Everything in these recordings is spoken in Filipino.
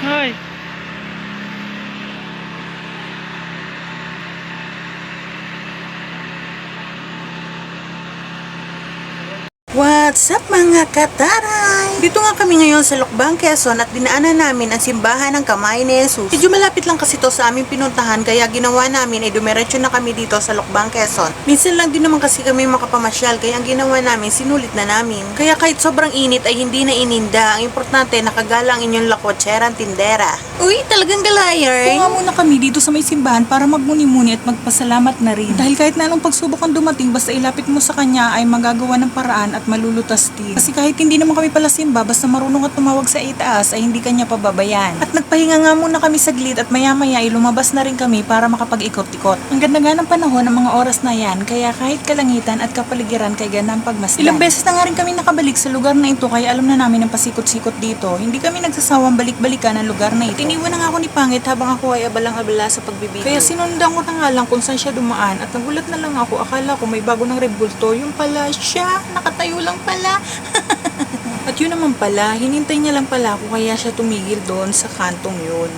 Hoy. What's up mga kataray? Dito nga kami ngayon sa Lokbang, Quezon at dinaanan namin ang simbahan ng Kamay ni Jesus. Medyo malapit lang kasi to sa aming pinuntahan kaya ginawa namin ay dumiretso na kami dito sa Lokbang, Quezon. Minsan lang din naman kasi kami makapamasyal kaya ang ginawa namin sinulit na namin. Kaya kahit sobrang init ay hindi na ininda. Ang importante nakagala ang inyong lakotserang tindera. Uy, talagang galayar! Kung nga muna kami dito sa may simbahan para magmuni-muni at magpasalamat na rin. Dahil kahit na anong pagsubok ang dumating, basta ilapit mo sa kanya ay magagawa ng paraan at malulutas din. Kasi kahit hindi naman kami pala simba, basta marunong at tumawag sa itaas ay hindi kanya pababayan. At nagpahinga nga muna kami saglit at maya-maya ay lumabas na rin kami para makapag-ikot-ikot. Ang ganda nga ng panahon ng mga oras na yan, kaya kahit kalangitan at kapaligiran kay ganang pagmasdan. Ilang beses na nga rin kami nakabalik sa lugar na ito kaya alam na namin ang pasikot-sikot dito. Hindi kami nagsasawang balik-balikan ang lugar na ito. Tiniwan na nga ako ni Pangit habang ako ay abalang-abala sa pagbibideo. Kaya sinundan ko na nga lang kung saan siya dumaan at nagulat na lang ako. Akala ko may bago ng rebulto. Yung pala siya, nakatayo lang pala. At yun naman pala, hinintay niya lang pala ako kaya siya tumigil doon sa kantong yun.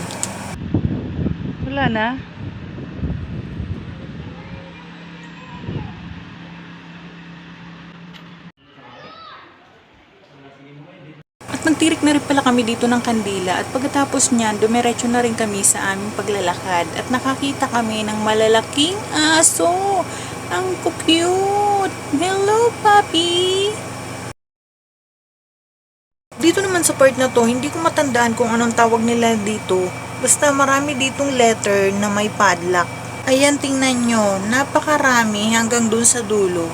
Wala na. At nagtirik na rin pala kami dito ng kandila at pagkatapos niyan, dumiretso na rin kami sa aming paglalakad at nakakita kami ng malalaking aso. Ang cute! Hello, puppy! Dito naman sa part na to, hindi ko matandaan kung anong tawag nila dito. Basta marami ditong letter na may padlock. Ayan, tingnan nyo. Napakarami hanggang dun sa dulo.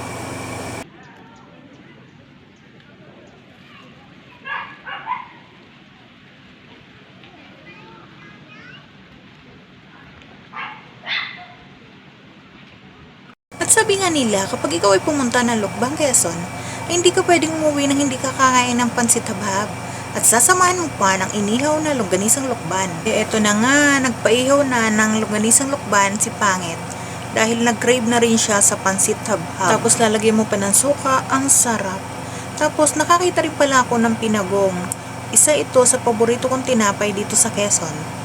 At sabi nga nila, kapag ikaw ay pumunta ng Lokbang, Quezon, ay hindi ka pwedeng umuwi nang hindi ka kakain ng pansit habhab. At sasamahan mo pa ng inihaw na longganisang lokban. Eto na nga, nagpaihaw na ng longganisang lokban si Pangit. Dahil nag-crave na rin siya sa pansit habhab. Tapos lalagyan mo pa ng suka, ang sarap. Tapos nakakita rin pala ako ng pinagong. Isa ito sa paborito kong tinapay dito sa Quezon.